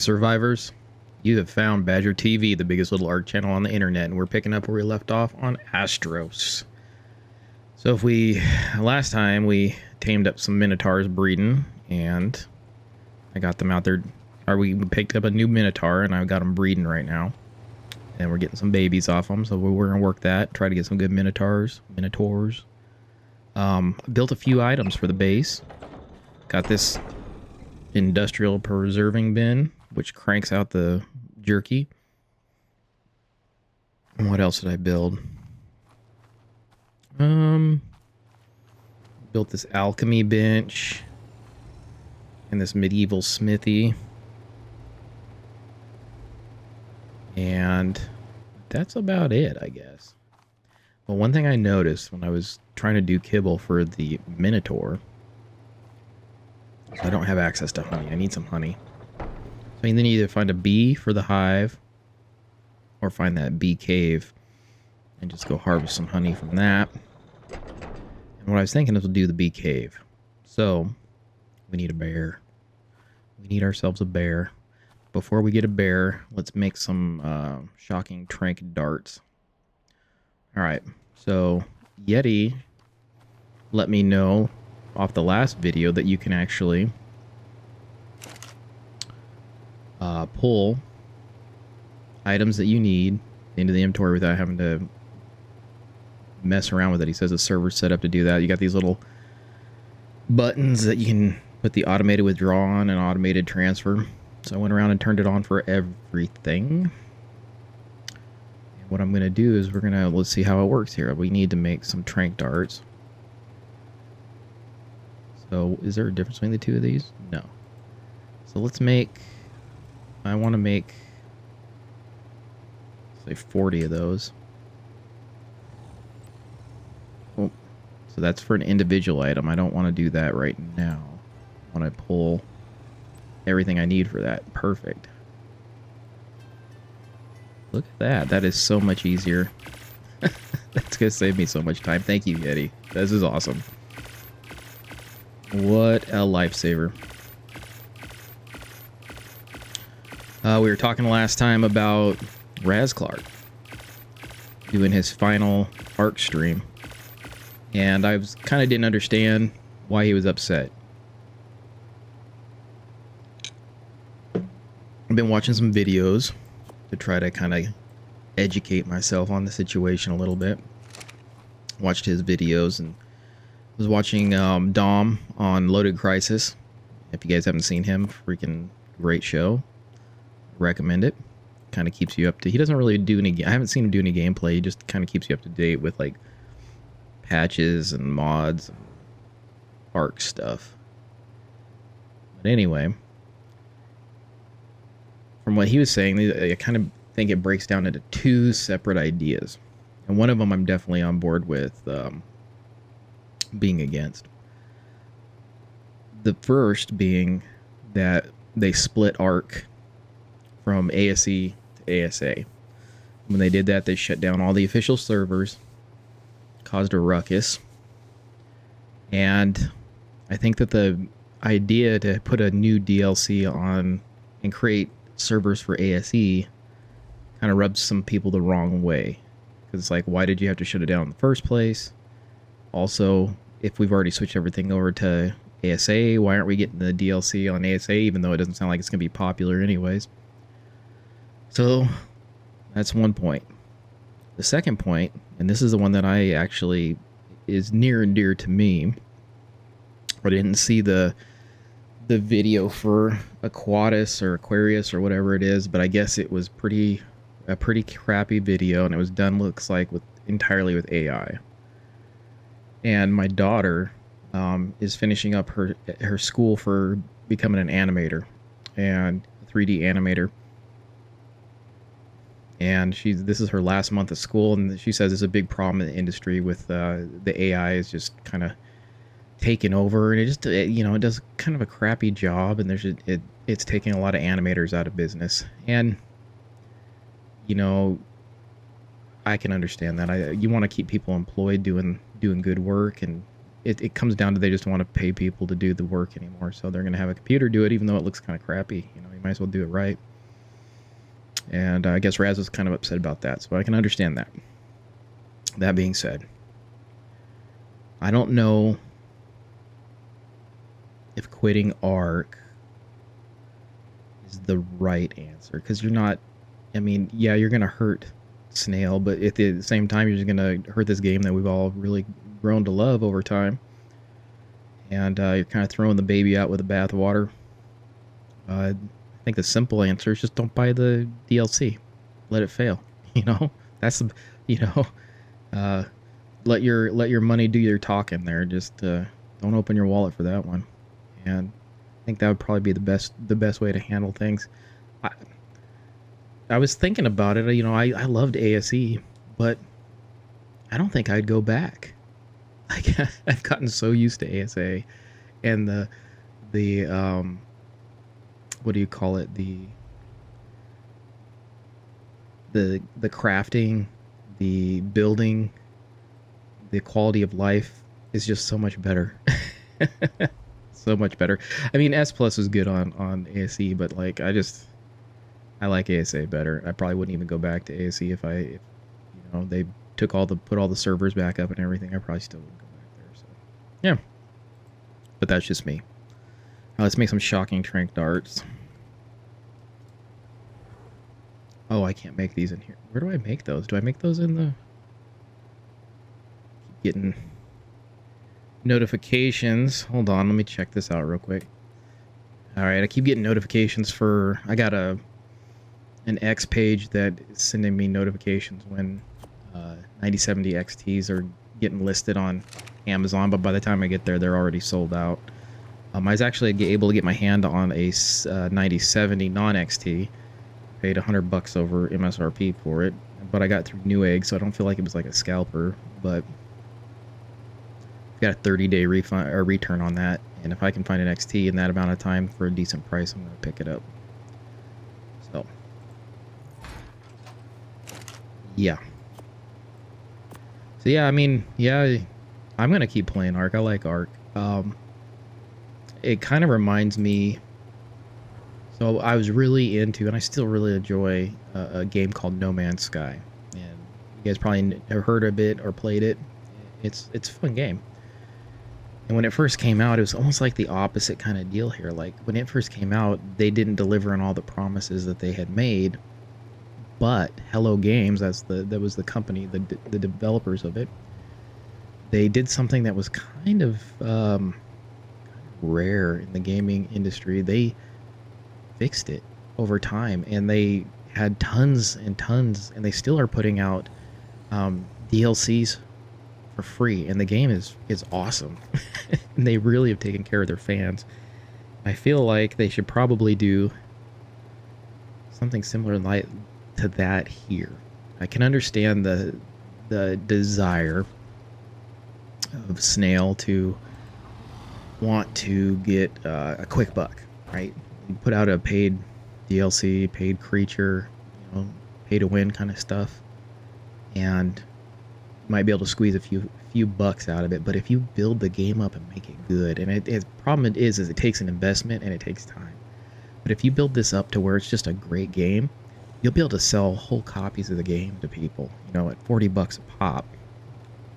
Survivors, you have found Badger TV, the biggest little art channel on the internet, and we're picking up where we left off on Astraeos. So last time we tamed up some minotaurs breeding, and I got them out there, or we picked up a new minotaur, and I got them breeding right now. And we're getting some babies off them, so we're going to work that, try to get some good minotaurs. Built a few items for the base. Got this industrial preserving bin, which cranks out the jerky. And what else did I build? Built this alchemy bench and this medieval smithy. And that's about it, I guess. Well, one thing I noticed when I was trying to do kibble for the Minotaur, I don't have access to honey. I need some honey. So I either need to find a bee for the hive or find that bee cave and just go harvest some honey from that. And what I was thinking is we'll do the bee cave. So we need a bear. We need ourselves a bear. Before we get a bear, let's make some shocking trank darts. Alright, so Yeti let me know off the last video that you can actually pull items that you need into the inventory without having to mess around with it. He says the server's set up to do that. You got these little buttons that you can put the automated withdrawal on and automated transfer. So I went around and turned it on for everything. And what I'm going to do is let's see how it works here. We need to make some trank darts. So is there a difference between the two of these? No. So I want to make, say, 40 of those. Oh, so that's for an individual item. I don't want to do that right now. I want to pull everything I need for that. Perfect. Look at that. That is so much easier. That's going to save me so much time. Thank you, Yeti. This is awesome. What a lifesaver. We were talking last time about Raz Clark doing his final arc stream. And I kind of didn't understand why he was upset. I've been watching some videos to try to kind of educate myself on the situation a little bit. Watched his videos and was watching Dom on Loaded Crisis. If you guys haven't seen him, freaking great show. Recommend it. Kind of keeps you up to... He doesn't really do any... I haven't seen him do any gameplay. He just kind of keeps you up to date with like patches and mods and arc stuff. But anyway, from what he was saying, I kind of think it breaks down into two separate ideas. And one of them I'm definitely on board with being against. The first being that they split ARC from ASE to ASA. When they did that, they shut down all the official servers, caused a ruckus, and I think that the idea to put a new DLC on and create servers for ASE kind of rubs some people the wrong way. Because it's like, why did you have to shut it down in the first place? Also, if we've already switched everything over to ASA, why aren't we getting the DLC on ASA, even though it doesn't sound like it's going to be popular anyways? So, that's one point. The second point, and this is the one that I actually is near and dear to me. I didn't see the video for Aquatus or Aquarius or whatever it is, but I guess it was a pretty crappy video, and it was done, looks like, entirely with AI. And my daughter is finishing up her school for becoming an animator and 3D animator. And this is her last month of school, and she says there's a big problem in the industry with the AI is just kind of taking over, and it does kind of a crappy job, and it's taking a lot of animators out of business. And I can understand that. You want to keep people employed doing good work, and it comes down to they just don't want to pay people to do the work anymore, so they're going to have a computer do it, even though it looks kind of crappy. You know, you might as well do it right. And I guess Raz was kind of upset about that, so I can understand that. That being said, I don't know if quitting Ark is the right answer, because you're not. I mean, yeah, you're going to hurt Snail, but at the same time, you're just going to hurt this game that we've all really grown to love over time. And you're kind of throwing the baby out with the bathwater. I think the simple answer is just don't buy the DLC. Let it fail. You know, that's the, you know, let your money do your talking there. Just don't open your wallet for that one. And I think that would probably be the best way to handle things. I was thinking about it. You know, I loved ASE, but I don't think I'd go back. Like, I've gotten so used to ASA and the what do you call it, the crafting, the building, the quality of life is just so much better. So much better. I mean, S Plus is good on ASE, but like I like ASA better. I probably wouldn't even go back to ASE if you know, they put all the servers back up and everything. I probably still wouldn't go back there. So yeah, but that's just me. Let's make some shocking trank darts. Oh, I can't make these in here. Where do I make those? Do I make those in the... Keep getting notifications. Hold on, let me check this out real quick. Alright, I keep getting notifications for... I got an X page that is sending me notifications when 9070 XTs are getting listed on Amazon, but by the time I get there, they're already sold out. I was actually able to get my hand on a 9070 non-XT. Paid $100 over MSRP for it, but I got through Newegg, so I don't feel like it was like a scalper. But got a 30-day refund or return on that, and if I can find an XT in that amount of time for a decent price, I'm gonna pick it up. So yeah. So yeah, I mean, yeah, I'm gonna keep playing Ark. I like Ark. It kind of reminds me. So I was really into, and I still really enjoy, a game called No Man's Sky. And you guys probably have heard of it or played it. It's a fun game. And when it first came out, it was almost like the opposite kind of deal here. Like, when it first came out, they didn't deliver on all the promises that they had made. But Hello Games, that was the company, the developers of it, they did something that was kind of rare in the gaming industry. They fixed it over time, and they had tons and tons, and they still are putting out DLCs for free, and the game is awesome. And they really have taken care of their fans. I feel like they should probably do something similar like to that here. I can understand the desire of Snail to want to get a quick buck, right? You put out a paid DLC, paid creature, you know, pay to win kind of stuff, and you might be able to squeeze a few bucks out of it. But if you build the game up and make it good, and the problem is it takes an investment and it takes time. But if you build this up to where it's just a great game, you'll be able to sell whole copies of the game to people, you know, at $40 a pop,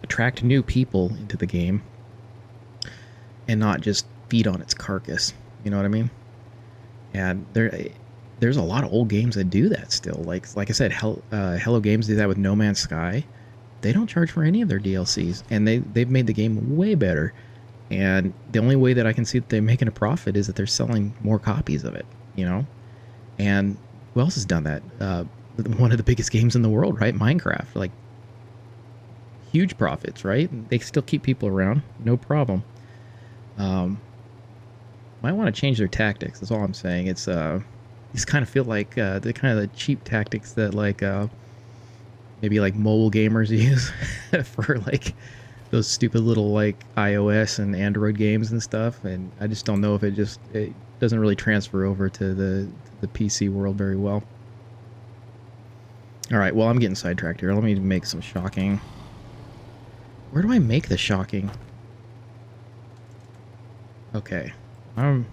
attract new people into the game, and not just feed on its carcass. You know what I mean? And there's a lot of old games that do that still. Like I said, Hello Games did that with No Man's Sky. They don't charge for any of their DLCs, and they've made the game way better. And the only way that I can see that they're making a profit is that they're selling more copies of it, you know? And who else has done that? One of the biggest games in the world, right? Minecraft. Like, huge profits, right? They still keep people around, no problem. Might want to change their tactics. That's all I'm saying. It's these kind of feel like the kind of the cheap tactics that like maybe like mobile gamers use for like those stupid little like iOS and Android games and stuff. And I just don't know if it doesn't really transfer over to the PC world very well. All right, well, I'm getting sidetracked here. Let me make some shocking. Where do I make the shocking? Okay. I'm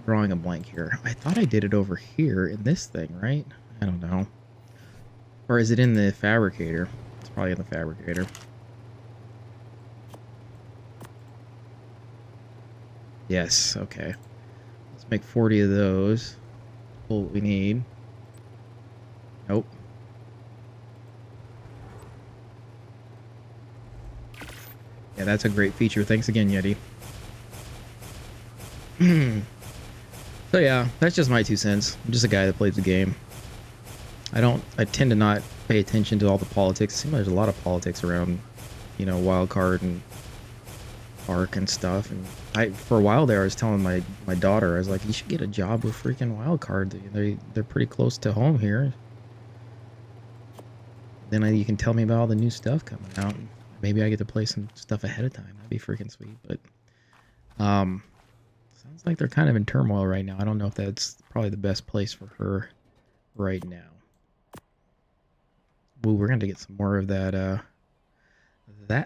drawing a blank here. I thought I did it over here in this thing, right? I don't know. Or is it in the fabricator? It's probably in the fabricator. Yes, okay. Let's make 40 of those. Pull what we need. Nope. Yeah, that's a great feature. Thanks again, Yeti. So yeah, that's just my 2 cents. I'm just a guy that plays the game. I tend to not pay attention to all the politics. It seems like there's a lot of politics around, you know, wildcard and Arc and stuff. And for a while there, I was telling my daughter, I was like, you should get a job with freaking wildcard. They're pretty close to home here. Then you can tell me about all the new stuff coming out. Maybe I get to play some stuff ahead of time. That'd be freaking sweet. But sounds like they're kind of in turmoil right now. I don't know if that's probably the best place for her right now. Ooh, we're gonna get some more of that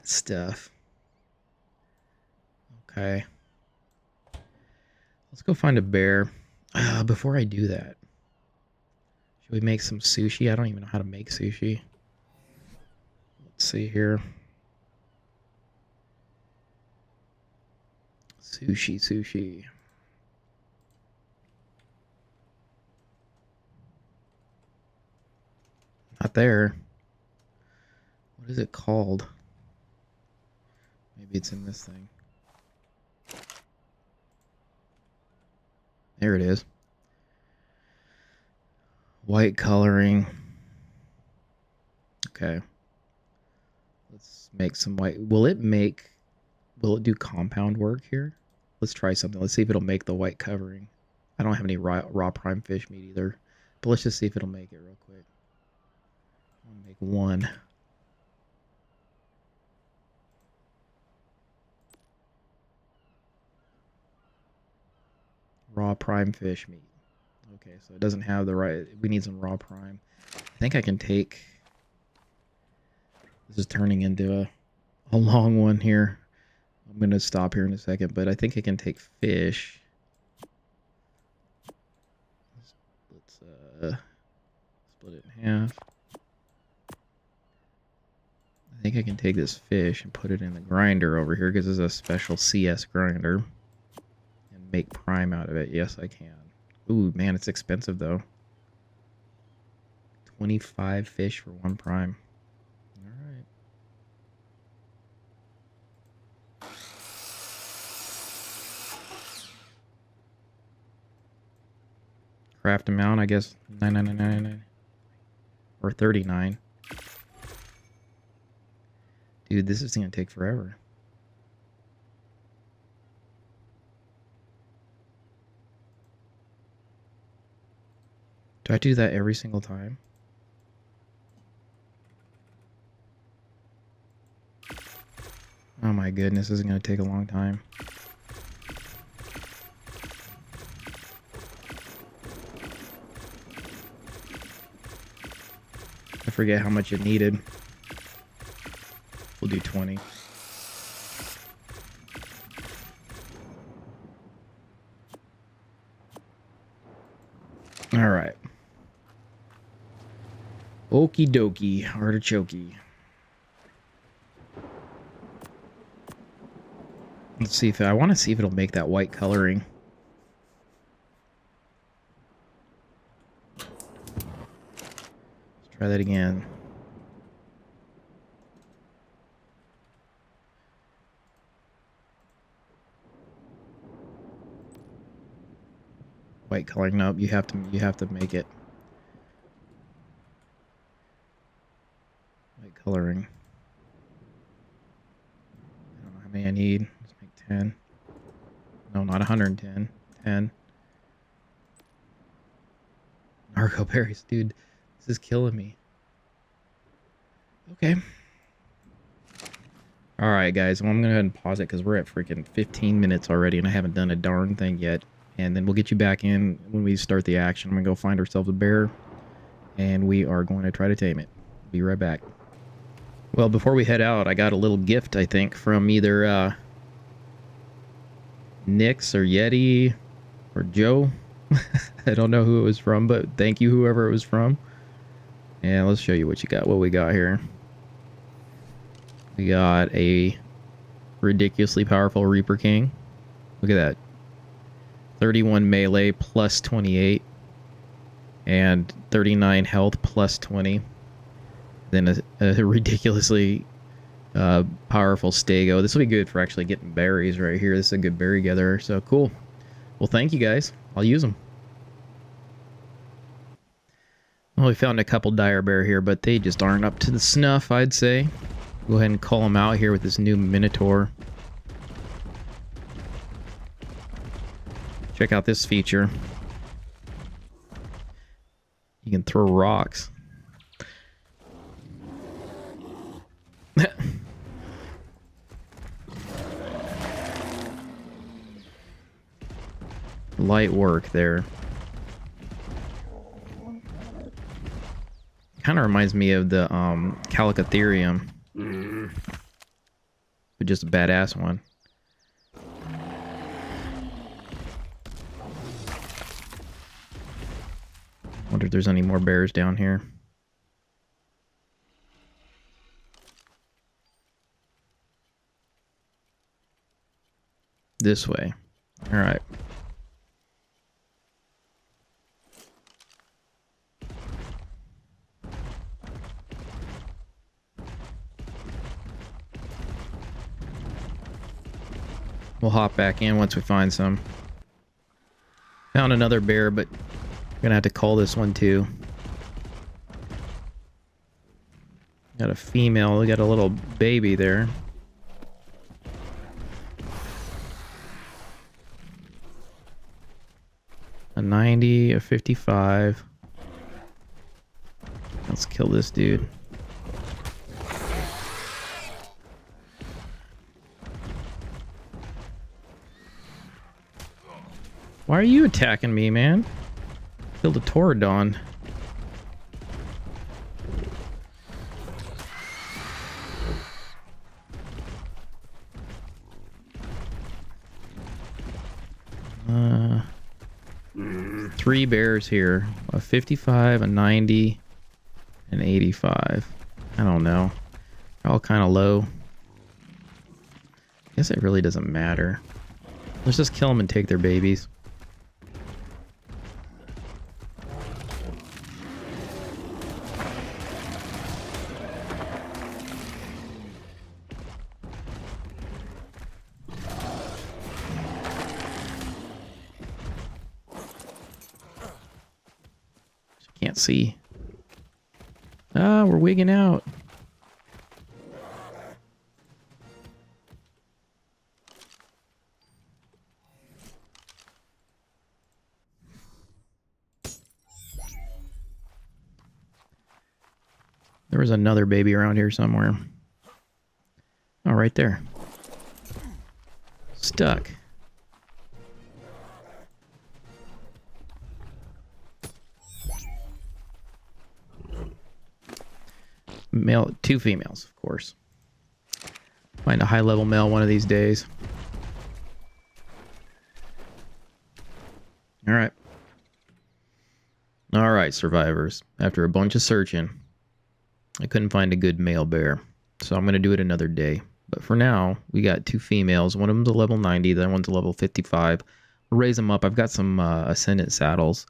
stuff. Okay. Let's go find a bear. Before I do that, should we make some sushi? I don't even know how to make sushi. Let's see here. Sushi. Not there. What is it called? Maybe it's in this thing. There it is. White coloring. Okay. Let's make some white. Will it do compound work here? Let's try something. Let's see if it'll make the white covering. I don't have any raw prime fish meat either. But let's just see if it'll make it real quick. I'm gonna make one. Raw prime fish meat. Okay, so it doesn't have the right... We need some raw prime. I think I can take... This is turning into a long one here. I'm going to stop here in a second, but I think I can take fish. Let's split it in half. I think I can take this fish and put it in the grinder over here because it's a special CS grinder. And make prime out of it. Yes, I can. Ooh, man, it's expensive though. 25 fish for 1 prime. Alright. Craft amount, I guess 99999 or 39. Dude, this is gonna take forever. Do I have to do that every single time? Oh my goodness, this is gonna take a long time. I forget how much it needed. We'll do 20. All right. Okie dokie, artichoke. Let's see if I want to see if it'll make that white coloring. Let's try that again. White coloring. Nope, you have to make it. White coloring. I don't know how many I need. Let's make 10. No, not 110. 10. Narco berries, dude. This is killing me. Okay. Alright, guys. Well, I'm going to go ahead and pause it because we're at freaking 15 minutes already and I haven't done a darn thing yet. And then we'll get you back in when we start the action. I'm going to go find ourselves a bear. And we are going to try to tame it. Be right back. Well, before we head out, I got a little gift, I think, from either Nix or Yeti or Joe. I don't know who it was from, but thank you whoever it was from. And let's show you what we got here. We got a ridiculously powerful Reaper King. Look at that. 31 melee plus 28. And 39 health plus 20. Then a ridiculously powerful Stego. This will be good for actually getting berries right here. This is a good berry gatherer. So cool. Well, thank you guys. I'll use them. Well, we found a couple dire bear here, but they just aren't up to the snuff, I'd say. Go ahead and call them out here with this new Minotaur. Check out this feature. You can throw rocks. Light work there. Kind of reminds me of the Calicotherium. But just a badass one. Wonder if there's any more bears down here. This way. All right. We'll hop back in once we find some. Found another bear, but I'm gonna have to call this one too. Got a female, we got a little baby there. A 90, a 55. Let's kill this dude. Why are you attacking me, man? Killed a Taurodon. Three bears here. A 55, a 90, and 85. I don't know. They're all kind of low. I guess it really doesn't matter. Let's just kill them and take their babies. Can't see. Ah, we're wigging out. There was another baby around here somewhere. Oh, right there. Stuck. Male, two females, of course. Find a high-level male one of these days. All right. All right, survivors. After a bunch of searching, I couldn't find a good male bear, so I'm going to do it another day. But for now, we got two females. One of them's a level 90, the other one's a level 55. We'll raise them up. I've got some Ascendant saddles.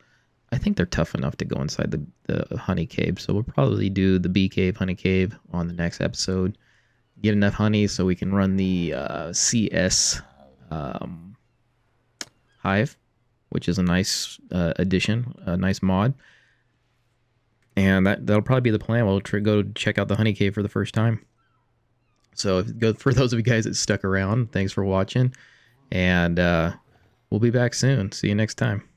I think they're tough enough to go inside the honey cave, so we'll probably do the bee cave, honey cave on the next episode. Get enough honey so we can run the CS hive, which is a nice addition, a nice mod. And that'll probably be the plan. We'll go check out the honey cave for the first time. So for those of you guys that stuck around, thanks for watching. And we'll be back soon. See you next time.